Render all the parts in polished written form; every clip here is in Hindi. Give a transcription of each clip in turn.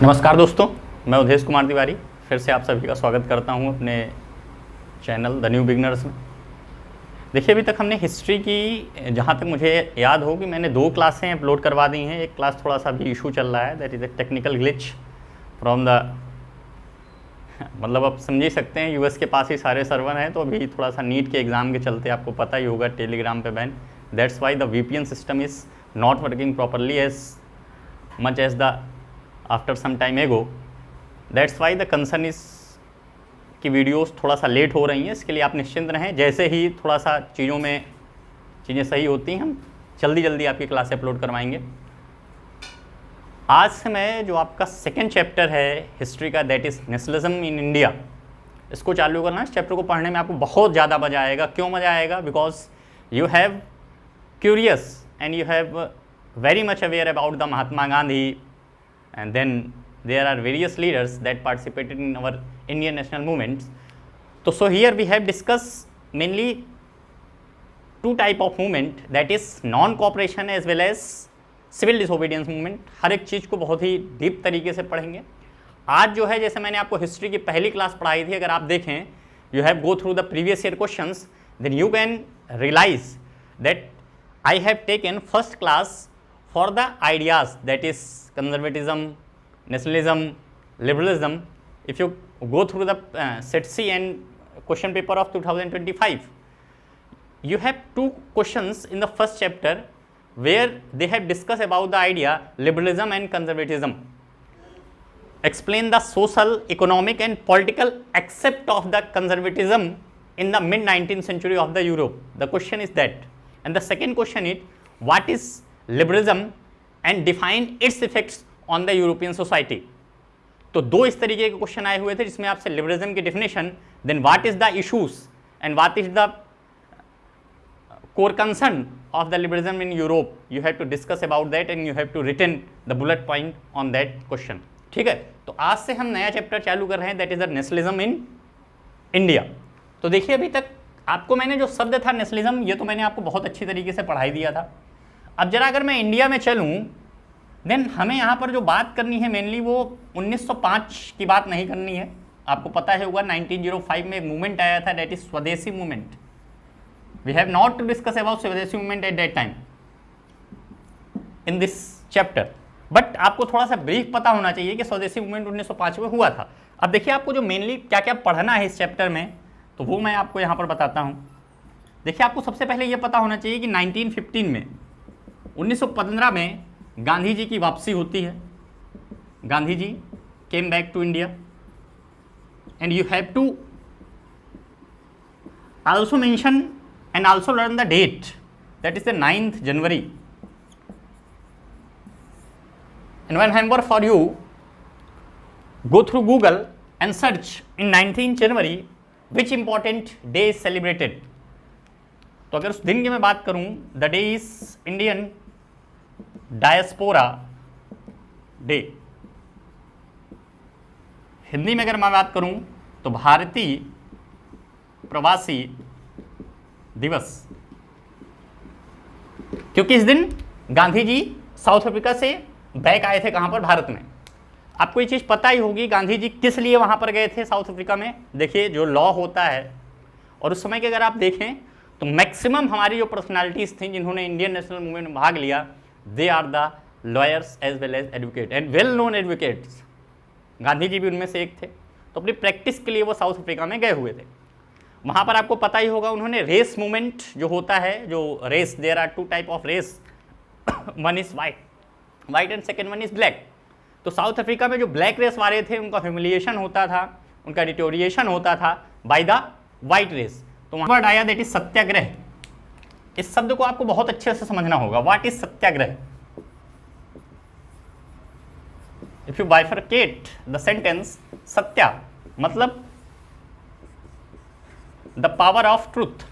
नमस्कार दोस्तों, मैं उदेश कुमार तिवारी फिर से आप सभी का स्वागत करता हूं अपने चैनल द न्यू बिगनर्स में। देखिए, अभी तक हमने हिस्ट्री की, जहां तक मुझे याद हो कि मैंने 2 क्लासें अपलोड करवा दी हैं। एक क्लास थोड़ा सा भी इशू चल रहा है, that is a technical glitch from the मतलब आप समझ ही सकते हैं, यूएस के पास ही सारे सर्वर हैं, तो अभी थोड़ा सा नीट के एग्ज़ाम के चलते आपको पता ही होगा टेलीग्राम पे ban. That's why the VPN system is not working properly as much as the after some time ago. That's why the concern is कि वीडियोस थोड़ा सा लेट हो रही हैं। इसके लिए आप निश्चिंत रहें, जैसे ही थोड़ा सा चीज़ों में चीज़ें सही होती हैं हम जल्दी आपकी क्लास अपलोड करवाएंगे। आज से मैं जो आपका सेकेंड चैप्टर है हिस्ट्री का, that is nationalism in India, इसको चालू करना। इस चैप्टर को पढ़ने में आपको बहुत ज़्यादा मज़ा आएगा। क्यों मज़ा आएगा? Because you have curious and you have very much aware about the Mahatma Gandhi, and then there are various leaders that participated in our Indian national movements. So here we have discussed mainly 2 type of movement, that is non-cooperation as well as civil disobedience movement। हर एक चीज़ को बहुत ही डीप तरीके से पढ़ेंगे। आज जो है, जैसे मैंने आपको हिस्ट्री की पहली क्लास पढ़ाई थी, अगर आप देखें, you have go through the previous year questions, then you can realize that I have taken first class for the ideas, that is conservatism, nationalism, liberalism. If you go through the set C and question paper of 2025, you have 2 questions in the first chapter where they have discussed about the idea liberalism and conservatism. Explain the social, economic and political aspect of the conservatism in the mid 19th century of the Europe. The question is that, and the second question is what is liberalism and define its effects on the European society। तो 2 इस तरीके के क्वेश्चन आए हुए थे, जिसमें आपसे लिबरलिज्म की definition, then what is the issues and what is the core concern of the liberalism in Europe. You have to discuss about that and you have to written the bullet point on that question. ठीक है, तो आज से हम नया चैप्टर चालू कर रहे हैं, that is the nationalism in India. तो देखिए, अभी तक आपको मैंने जो शब्द था नेशनलिज्म, ये तो मैंने आपको बहुत अच्छी तरीके से पढ़ाई दिया था। अब जरा अगर मैं इंडिया में चलूँ, देन हमें यहाँ पर जो बात करनी है मेनली वो 1905 की बात नहीं करनी है। आपको पता है होगा 1905 में एक मूवमेंट आया था, that is Swadeshi movement. We have not to discuss about Swadeshi movement at that time in this chapter, but आपको थोड़ा सा ब्रीफ पता होना चाहिए कि स्वदेशी मूवमेंट 1905 में हुआ था। अब देखिए, आपको जो मेनली क्या क्या पढ़ना है इस चैप्टर में, तो वो मैं आपको यहाँ पर बताता हूँ। देखिए, आपको सबसे पहले ये पता होना चाहिए कि 1915 में 1915 में गांधी जी की वापसी होती है। Gandhi ji came back to India and you have to also mention and also learn the date, that is the 9th January। And when हैम्बर for you go through Google and search in 19th January which important day is celebrated। तो अगर उस दिन की मैं बात करूं, the day is Indian diaspora day. Hindi में अगर मैं बात करूं तो भारतीय प्रवासी दिवस, क्योंकि इस दिन गांधी जी साउथ अफ्रीका से बैक आए थे। कहां पर? भारत में। आपको ये चीज़ पता ही होगी गांधी जी किस लिए वहां पर गए थे साउथ अफ्रीका में। देखिए, जो लॉ होता है, और उस समय के अगर आप देखें तो मैक्सिमम हमारी जो पर्सनालिटीज़ थी जिन्होंने इंडियन नेशनल मूवमेंट में भाग लिया, they are the lawyers as well as advocate and well known advocates. Gandhi ji भी उनमें से एक थे। तो अपनी प्रैक्टिस के लिए वो साउथ अफ्रीका में गए हुए थे। वहाँ पर आपको पता ही होगा उन्होंने रेस मूवमेंट जो होता है, जो race, there are 2 type of race, one is white and second one is black. तो साउथ अफ्रीका में जो ब्लैक रेस वाले थे, उनका ह्यूमिलिएशन होता था, उनका डिटोरिएशन होता था बाय द वाइट रेस। तो वहाँ पर आया, दैट इज सत्याग्रह। इस शब्द को आपको बहुत अच्छे से समझना होगा। What is Satyagraha? If you bifurcate the sentence, Satya मतलब द पावर ऑफ ट्रूथ,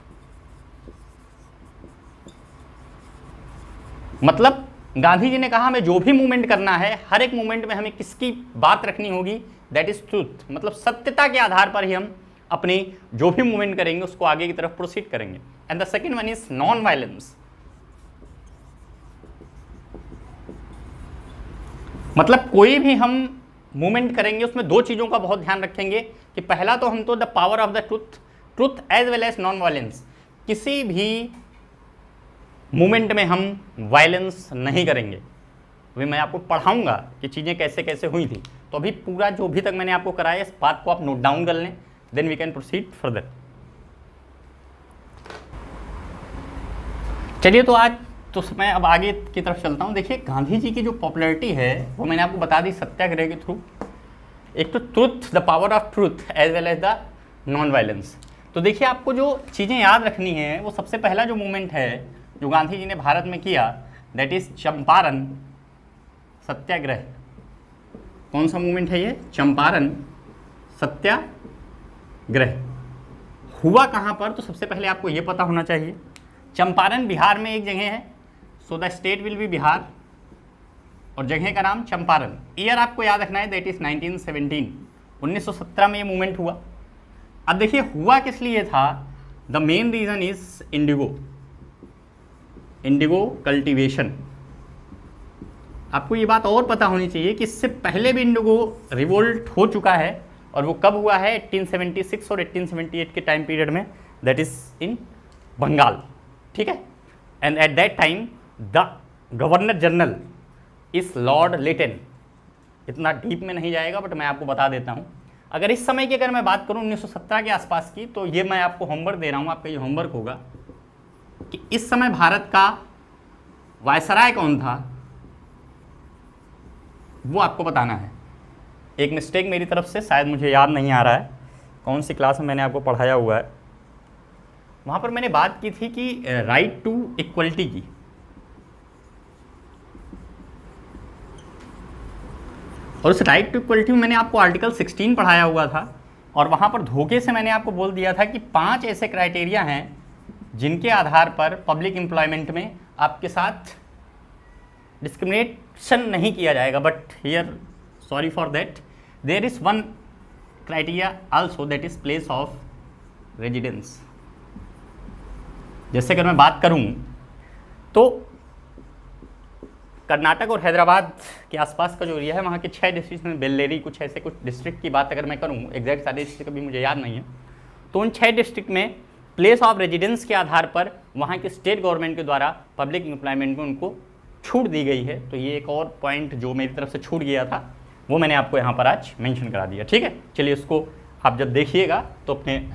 मतलब गांधी जी ने कहा हमें जो भी मूवमेंट करना है, हर एक मूवमेंट में हमें किसकी बात रखनी होगी, दैट इज ट्रूथ, मतलब सत्यता के आधार पर ही हम अपनी जो भी मूवमेंट करेंगे उसको आगे की तरफ प्रोसीड करेंगे। And the second one is non violence, मतलब कोई भी हम मूवमेंट करेंगे उसमें दो चीज़ों का बहुत ध्यान रखेंगे कि पहला तो हम तो the power of the truth as well as non violence, किसी भी मूवमेंट में हम वायलेंस नहीं करेंगे। अभी मैं आपको पढ़ाऊंगा कि चीज़ें कैसे कैसे हुई थी, तो अभी पूरा जो अभी तक मैंने आपको कराया इस बात को आप नोट डाउन कर लें, then we can proceed further. चलिए तो आज तो मैं अब आगे की तरफ चलता हूँ। देखिए गांधी जी की जो पॉपुलैरिटी है वो मैंने आपको बता दी सत्याग्रह के थ्रू। एक तो truth, the power of truth as well as the non violence. तो देखिए आपको जो चीज़ें याद रखनी है, वो सबसे पहला जो मूवमेंट है जो गांधी जी ने भारत में किया, दैट इज चंपारण सत्याग्रह। कौन सा मूवमेंट है ये? चंपारण सत्याग्रह। हुआ कहाँ पर? तो सबसे पहले आपको ये पता होना चाहिए, चंपारण बिहार में एक जगह है, so the state will be Bihar, और जगह का नाम चंपारण। ईयर आपको याद रखना है, दैट इज 1917, 1917 में ये मूवमेंट हुआ। अब देखिए हुआ किस लिए था? The main reason is indigo cultivation. आपको ये बात और पता होनी चाहिए कि इससे पहले भी इंडिगो रिवोल्ट हो चुका है, और वो कब हुआ है? 1876 और 1878 के टाइम पीरियड में, दैट इज इन बंगाल, ठीक है। And eight that time the governor general इस लॉर्ड लिटन। इतना डीप में नहीं जाएगा बट मैं आपको बता देता हूँ। अगर इस समय की अगर मैं बात करूँ 1917 के आसपास की, तो ये मैं आपको होमवर्क दे रहा हूँ, आपका ये होमवर्क होगा कि इस समय भारत का वायसराय कौन था, वो आपको बताना है। एक मिस्टेक मेरी तरफ से, शायद मुझे याद नहीं आ रहा है कौन सी क्लास में मैंने आपको पढ़ाया हुआ है, वहाँ पर मैंने बात की थी कि राइट टू इक्वलिटी की। और उस राइट टू इक्वलिटी में मैंने आपको आर्टिकल 16 पढ़ाया हुआ था, और वहाँ पर धोखे से मैंने आपको बोल दिया था कि 5 ऐसे क्राइटेरिया हैं जिनके आधार पर पब्लिक एम्प्लॉयमेंट में आपके साथ डिस्क्रिमिनेशन नहीं किया जाएगा। But here sorry for that, there is one criteria also, that is place of residence. जैसे अगर मैं बात करूं तो कर्नाटक और हैदराबाद के आसपास का जो एरिया है, वहाँ के 6 डिस्ट्रिक्ट में, बेल्लेरी, कुछ ऐसे कुछ डिस्ट्रिक्ट की बात अगर मैं करूँ, एग्जैक्ट सारे डिस्ट्रिक्ट अभी मुझे याद नहीं है, तो उन 6 डिस्ट्रिक्ट में प्लेस ऑफ रेजिडेंस के आधार पर वहाँ के स्टेट गवर्नमेंट के द्वारा पब्लिक एम्प्लॉयमेंट में उनको छूट दी गई है। तो ये एक और पॉइंट जो मेरी तरफ से छूट गया था, वो मैंने आपको यहाँ पर आज मेंशन करा दिया, ठीक है। चलिए उसको आप जब देखिएगा तो अपने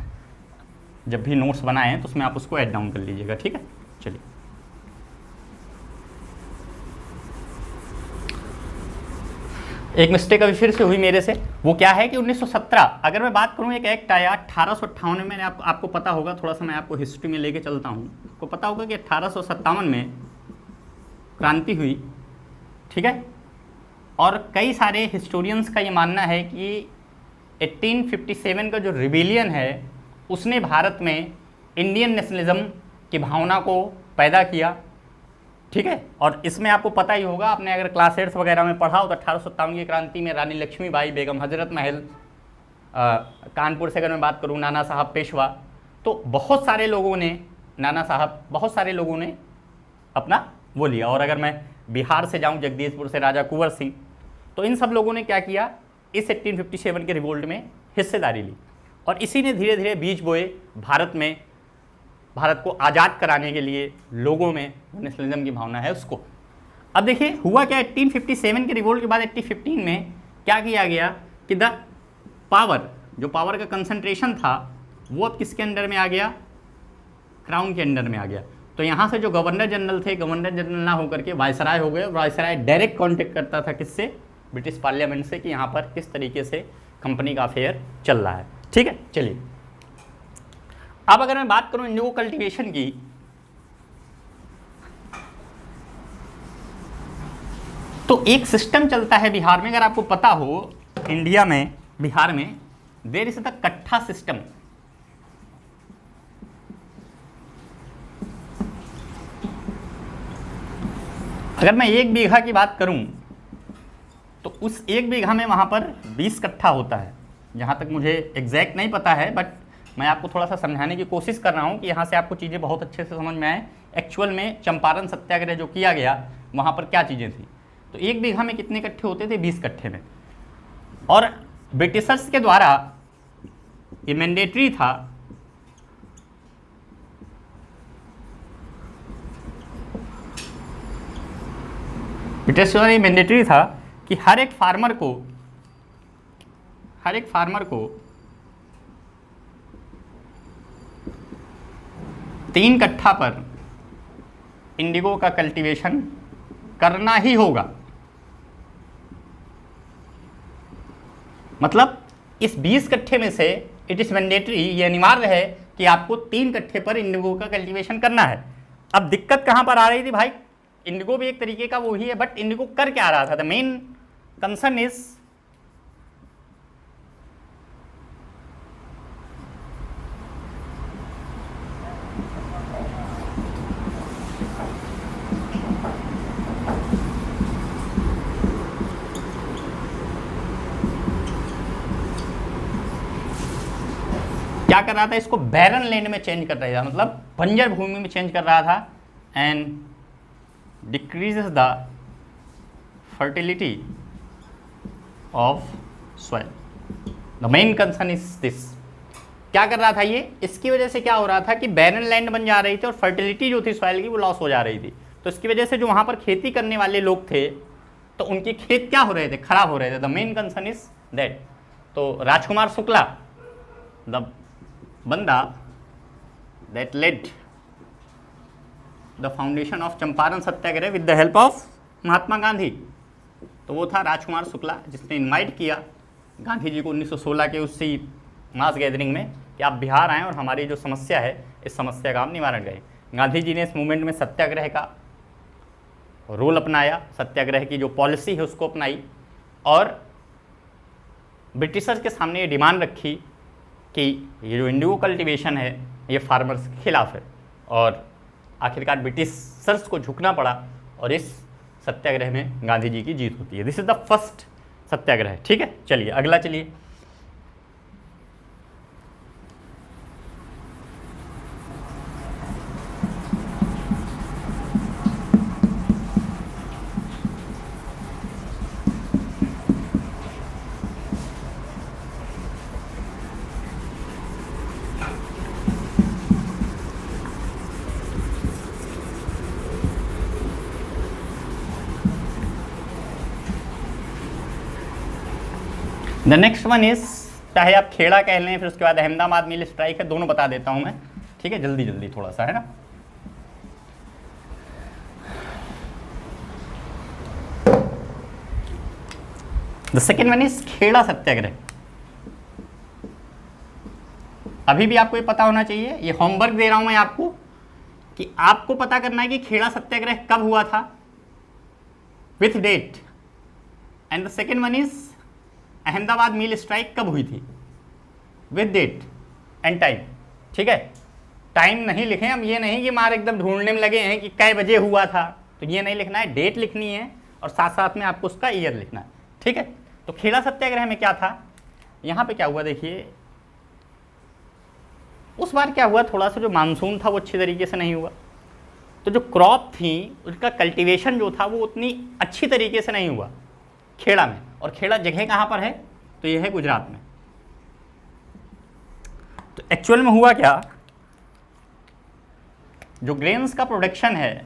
जब भी नोट्स बनाएं तो उसमें आप उसको ऐड डाउन कर लीजिएगा, ठीक है। चलिए एक मिस्टेक अभी फिर से हुई मेरे से, वो क्या है कि 1917 अगर मैं बात करूं, एक एक्ट आया 1858 में। मैंने आपको पता होगा, थोड़ा सा मैं आपको हिस्ट्री में लेके चलता हूं, आपको पता होगा कि 1857 में क्रांति हुई, ठीक है। और कई सारे हिस्टोरियंस का ये मानना है कि 1857 का जो रिबेलियन है उसने भारत में इंडियन नेशनलिज्म की भावना को पैदा किया, ठीक है। और इसमें आपको पता ही होगा, आपने अगर क्लास 8 वगैरह में पढ़ा हो तो 1857 की क्रांति में रानी लक्ष्मीबाई बेगम, हजरत महल, कानपुर से अगर मैं बात करूँ नाना साहब पेशवा, तो बहुत सारे लोगों ने, नाना साहब, बहुत सारे लोगों ने अपना वो लिया। और अगर मैं बिहार से जाऊँ, जगदीशपुर से राजा कुंवर सिंह, तो इन सब लोगों ने क्या किया, इस 1857 के रिवोल्ट में हिस्सेदारी ली, और इसी ने धीरे धीरे बीज बोए भारत को आज़ाद कराने के लिए लोगों में नेशनलिज्म की भावना है उसको। अब देखिए हुआ क्या, 1857 के रिवोल्ट के बाद 1815 में क्या किया गया कि द पावर, जो पावर का कंसंट्रेशन था, वो अब किसके अंडर में आ गया? क्राउन के अंडर में आ गया। तो यहाँ से जो गवर्नर जनरल थे, गवर्नर जनरल ना होकर के वायसराय हो गए। वायसराय डायरेक्ट कॉन्टेक्ट करता था किससे? ब्रिटिश पार्लियामेंट से, कि यहाँ पर किस तरीके से कंपनी का अफेयर चल रहा है, ठीक है। चलिए अब अगर मैं बात करूं इंडिगो कल्टीवेशन की, तो एक सिस्टम चलता है बिहार में, अगर आपको पता हो, इंडिया में, बिहार में देयर इज द कट्ठा सिस्टम। अगर मैं 1 बीघा की बात करूं तो उस 1 बीघा में वहां पर 20 कट्ठा होता है, जहां तक मुझे एग्जैक्ट नहीं पता है, बट मैं आपको थोड़ा सा समझाने की कोशिश कर रहा हूँ कि यहाँ से आपको चीज़ें बहुत अच्छे से समझ में आए। एक्चुअल में चंपारण सत्याग्रह जो किया गया, वहाँ पर क्या चीज़ें थी। तो 1 बीघा में कितने कट्ठे होते थे? 20 कट्ठे में। और ब्रिटिशर्स के द्वारा ये मैंडेटरी था ब्रिटिश द्वारा ये मैंडेटरी था कि हर एक फार्मर को 3 कट्ठा पर इंडिगो का कल्टीवेशन करना ही होगा। मतलब इस 20 कट्ठे में से इट इज मैंडेटरी, ये अनिवार्य है कि आपको 3 कट्ठे पर इंडिगो का कल्टीवेशन करना है। अब दिक्कत कहां पर आ रही थी भाई, इंडिगो भी एक तरीके का वो ही है, बट इंडिगो कर क्या रहा था? द मेन कंसर्न इज क्या कर रहा था, इसको बैरन लैंड में चेंज कर रहा था, मतलब बंजर भूमि में चेंज कर रहा था, and decreases the fertility of soil. The main concern is this. क्या कर रहा था ये, इसकी वजह से क्या हो रहा था कि बैरन लैंड बन जा रही थी और फर्टिलिटी जो थी सॉइल की वो लॉस हो जा रही थी। तो इसकी वजह से जो वहाँ पर खेती करने वाले लोग थे तो उनके खेत क्या हो रहे थे, खराब हो रहे थे। The main concern is that. तो राजकुमार शुक्ला, द बंदा that led the foundation of Champaran Satyagraha with the help of Mahatma Gandhi, तो वो था राजकुमार शुक्ला, जिसने इनवाइट किया गांधी जी को 1916 के उसी मास गैदरिंग में कि आप बिहार आएँ और हमारी जो समस्या है इस समस्या का आप निवारण करें। गांधी जी ने इस मूवमेंट में सत्याग्रह का रोल अपनाया, सत्याग्रह की जो पॉलिसी है उसको अपनाई और ब्रिटिशर्स के सामने ये डिमांड रखी कि ये जो इंडिगो कल्टीवेशन है ये फार्मर्स के खिलाफ है, और आखिरकार ब्रिटिशर्स को झुकना पड़ा और इस सत्याग्रह में गांधी जी की जीत होती है। दिस इज द फर्स्ट सत्याग्रह। ठीक है, चलिए अगला चलिए। द नेक्स्ट वन इज, चाहे आप खेड़ा कह लें, फिर उसके बाद अहमदाबाद मिल स्ट्राइक है, दोनों बता देता हूं मैं। ठीक है, जल्दी जल्दी थोड़ा सा, है ना। The second one is Kheda Satyagraha. अभी भी आपको ये पता होना चाहिए, ये होमवर्क दे रहा हूं मैं आपको कि आपको पता करना है कि खेड़ा सत्याग्रह कब हुआ था with date, and the second one is Ahmedabad mill strike कब हुई थी विद डेट एंड टाइम। ठीक है, टाइम नहीं लिखें, हम ये नहीं कि मार एकदम ढूंढने में लगे हैं कि कै बजे हुआ था, तो ये नहीं लिखना है, डेट लिखनी है और साथ साथ में आपको उसका ईयर लिखना है। ठीक है, तो खेड़ा सत्याग्रह में क्या था, यहाँ पे क्या हुआ देखिए, उस बार क्या हुआ, थोड़ा सा जो मानसून था वो अच्छी तरीके से नहीं हुआ, तो जो क्रॉप थी उसका कल्टीवेशन जो था वो उतनी अच्छी तरीके से नहीं हुआ खेड़ा में। और खेड़ा जगह कहाँ पर है, तो ये है गुजरात में। तो एक्चुअल में हुआ क्या, जो ग्रेन्स का प्रोडक्शन है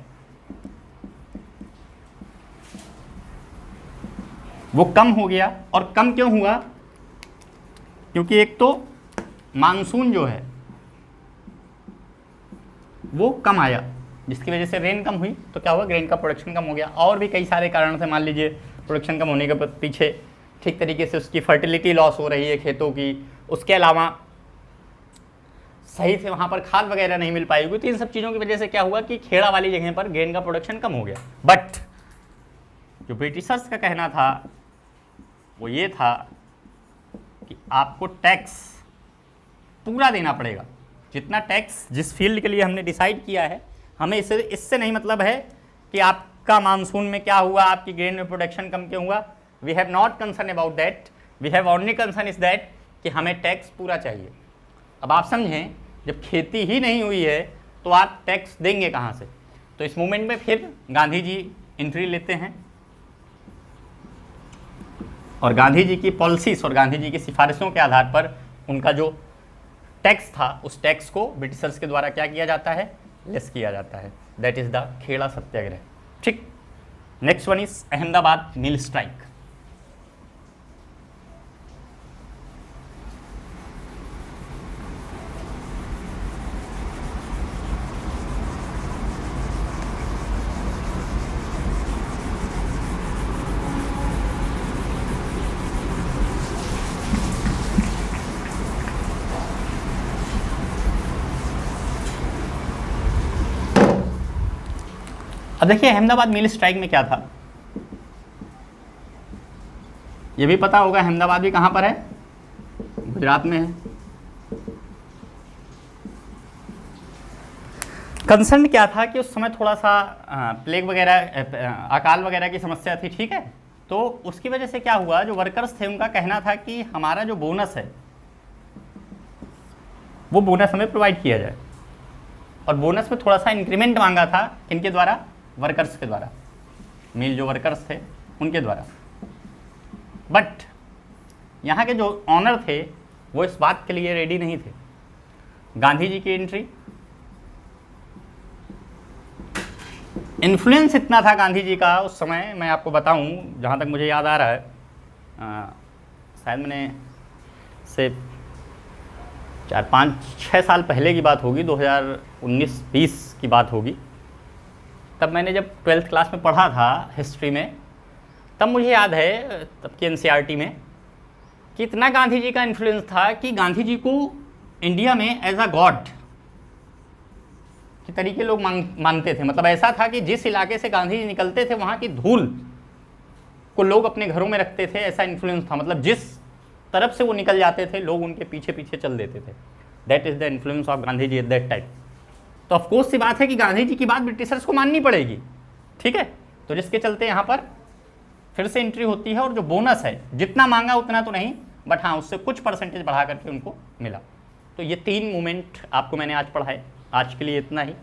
वो कम हो गया। और कम क्यों हुआ, क्योंकि एक तो मानसून जो है वो कम आया, जिसकी वजह से रेन कम हुई, तो क्या हुआ, ग्रेन का प्रोडक्शन कम हो गया। और भी कई सारे कारण से, मान लीजिए प्रोडक्शन कम होने के पीछे ठीक तरीके से उसकी फर्टिलिटी लॉस हो रही है खेतों की, उसके अलावा सही से वहाँ पर खाद वगैरह नहीं मिल पाएगी, तो इन सब चीज़ों की वजह से क्या हुआ कि खेड़ा वाली जगह पर ग्रेन का प्रोडक्शन कम हो गया। बट जो ब्रिटिशर्स का कहना था वो ये था कि आपको टैक्स पूरा देना पड़ेगा, जितना टैक्स जिस फील्ड के लिए हमने डिसाइड किया है, हमें इससे नहीं मतलब है कि आपका मानसून में क्या हुआ, आपकी ग्रेन में प्रोडक्शन कम क्यों हुआ। We have not concern about that, we have only concern is that कि हमें टैक्स पूरा चाहिए। अब आप समझें, जब खेती ही नहीं हुई है तो आप टैक्स देंगे कहाँ से। तो इस मूवमेंट में फिर गांधी जी एंट्री लेते हैं और गांधी जी की पॉलिसीज और गांधी जी की सिफारिशों के आधार पर उनका जो टैक्स था उस टैक्स को ब्रिटिशर्स के द्वारा क्या किया जाता है, लेस किया जाता है। दैट इज द खेड़ा सत्याग्रह। ठीक, next one is Ahmedabad mill strike. अब देखिए अहमदाबाद मिल स्ट्राइक में क्या था, ये भी पता होगा अहमदाबाद भी कहाँ पर है, गुजरात में है। कंसर्न क्या था कि उस समय थोड़ा सा प्लेग वगैरह अकाल वगैरह की समस्या थी, ठीक है। तो उसकी वजह से क्या हुआ, जो वर्कर्स थे उनका कहना था कि हमारा जो बोनस है वो बोनस हमें प्रोवाइड किया जाए, और बोनस में थोड़ा सा इंक्रीमेंट मांगा था किनके द्वारा, वर्कर्स के द्वारा, मिल जो वर्कर्स थे उनके द्वारा। बट यहाँ के जो ऑनर थे वो इस बात के लिए रेडी नहीं थे। गांधी जी की एंट्री, इन्फ्लुएंस इतना था गांधी जी का उस समय, मैं आपको बताऊं जहाँ तक मुझे याद आ रहा है, शायद मैंने से 4-5-6 साल पहले की बात होगी, 2019-20 की बात होगी। तब मैंने जब 12th क्लास में पढ़ा था हिस्ट्री में, तब मुझे याद है तब की NCERT में कि इतना गांधी जी का इन्फ्लुएंस था कि गांधी जी को इंडिया में एज अ गॉड के तरीके लोग मानते थे। मतलब ऐसा था कि जिस इलाके से गांधी जी निकलते थे वहाँ की धूल को लोग अपने घरों में रखते थे, ऐसा इन्फ्लुएंस था। मतलब जिस तरफ से वो निकल जाते थे लोग उनके पीछे पीछे चल देते थे। That is the influence of Gandhi ji at that time. तो ऑफकोर्स सी बात है कि गांधी जी की बात ब्रिटिशर्स को माननी पड़ेगी, ठीक है। तो जिसके चलते यहाँ पर फिर से एंट्री होती है, और जो बोनस है जितना मांगा उतना तो नहीं, बट हाँ उससे कुछ परसेंटेज बढ़ा करके उनको मिला। तो ये 3 मूवमेंट आपको मैंने आज पढ़ाए। आज के लिए इतना ही।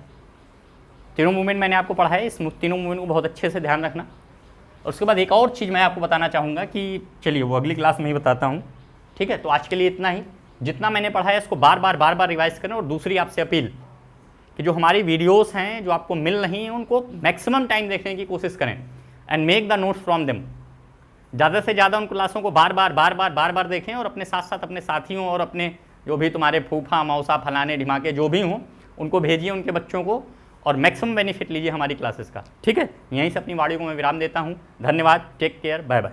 तीनों मूवमेंट मैंने आपको पढ़ाए, इस तीनों मूवमेंट को बहुत अच्छे से ध्यान रखना। और उसके बाद एक और चीज़ मैं आपको बताना चाहूँगा कि चलिए वो अगली क्लास में ही बताता हूँ, ठीक है। तो आज के लिए इतना ही। जितना मैंने पढ़ाया इसको बार बार रिवाइज करें। और दूसरी आपसे अपील कि जो हमारी वीडियोस हैं जो आपको मिल रही हैं उनको मैक्सिमम टाइम देखने की कोशिश करें and make the notes from them. ज़्यादा से ज़्यादा उन क्लासों को बार बार देखें, और अपने साथ साथ अपने साथियों और अपने जो भी तुम्हारे फूफा मौसा फलाने ढिमाके जो भी हों उनको भेजिए, उनके बच्चों को, और मैक्सिमम बेनिफिट लीजिए हमारी क्लासेस का, ठीक है। यहीं से अपनी वाणी को मैं विराम देता हूँ। धन्यवाद, टेक केयर, बाय बाय।